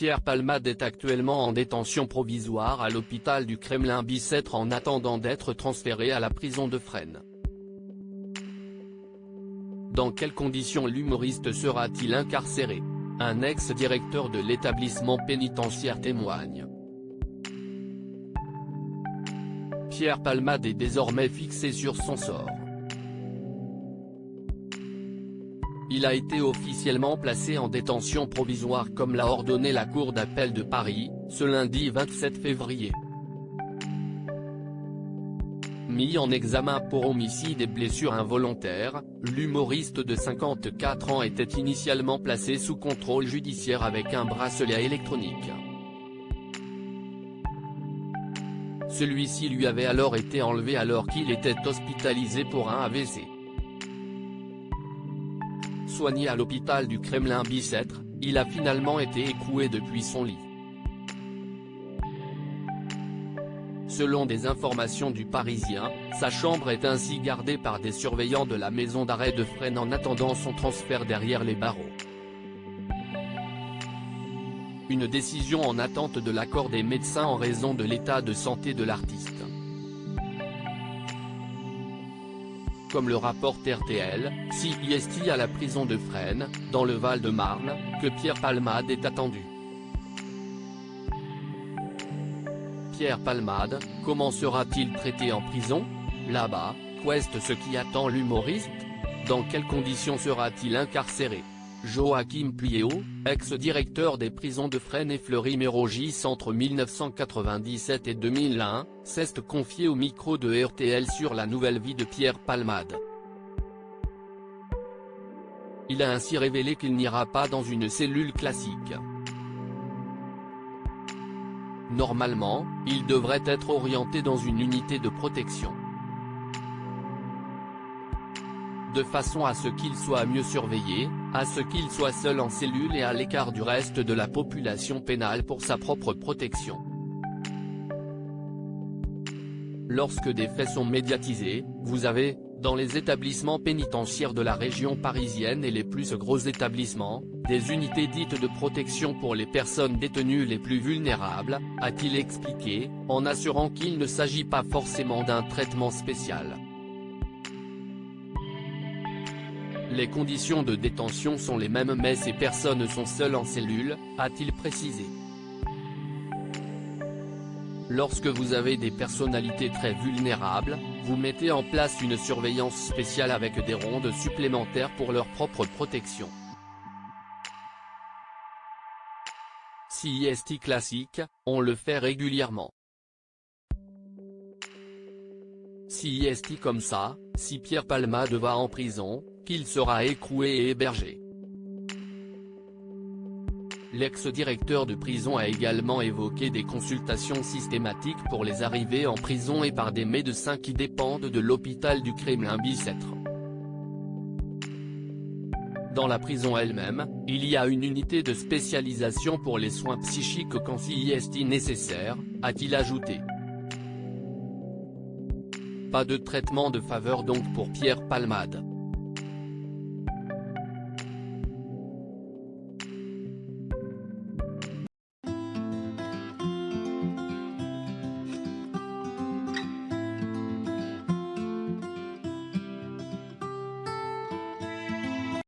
Pierre Palmade est actuellement en détention provisoire à l'hôpital du Kremlin-Bicêtre en attendant d'être transféré à la prison de Fresnes. Dans quelles conditions l'humoriste sera-t-il incarcéré? Un ex-directeur de l'établissement pénitentiaire témoigne. Pierre Palmade est désormais fixé sur son sort. Il a été officiellement placé en détention provisoire comme l'a ordonné la Cour d'appel de Paris, ce lundi 27 février. Mis en examen pour homicide et blessures involontaires, l'humoriste de 54 ans était initialement placé sous contrôle judiciaire avec un bracelet électronique. Celui-ci lui avait alors été enlevé alors qu'il était hospitalisé pour un AVC. Soigné à l'hôpital du Kremlin-Bicêtre, il a finalement été écroué depuis son lit. Selon des informations du Parisien, sa chambre est ainsi gardée par des surveillants de la maison d'arrêt de Fresnes en attendant son transfert derrière les barreaux. Une décision en attente de l'accord des médecins en raison de l'état de santé de l'artiste. Comme le rapporte RTL, CIST à la prison de Fresnes, dans le Val-de-Marne, que Pierre Palmade est attendu. Pierre Palmade, comment sera-t-il traité en prison? Là-bas, qu'est ce qui attend l'humoriste? Dans quelles conditions sera-t-il incarcéré? Joachim Pueyo, ex-directeur des prisons de Fresnes et Fleury-Mérogis entre 1997 et 2001, s'est confié au micro de RTL sur la nouvelle vie de Pierre Palmade. Il a ainsi révélé qu'il n'ira pas dans une cellule classique. Normalement, il devrait être orienté dans une unité de protection. De façon à ce qu'il soit mieux surveillé, à ce qu'il soit seul en cellule et à l'écart du reste de la population pénale pour sa propre protection. Lorsque des faits sont médiatisés, vous avez, dans les établissements pénitentiaires de la région parisienne et les plus gros établissements, des unités dites de protection pour les personnes détenues les plus vulnérables, a-t-il expliqué, en assurant qu'il ne s'agit pas forcément d'un traitement spécial. Les conditions de détention sont les mêmes mais ces personnes sont seules en cellule, a-t-il précisé. Lorsque vous avez des personnalités très vulnérables, vous mettez en place une surveillance spéciale avec des rondes supplémentaires pour leur propre protection. CIST classique, on le fait régulièrement. CIST comme ça, si Pierre Palmade va en prison, qu'il sera écroué et hébergé. L'ex-directeur de prison a également évoqué des consultations systématiques pour les arrivées en prison et par des médecins qui dépendent de l'hôpital du Kremlin-Bicêtre. Dans la prison elle-même, il y a une unité de spécialisation pour les soins psychiques quand CIST nécessaire, a-t-il ajouté. Pas de traitement de faveur donc pour Pierre Palmade.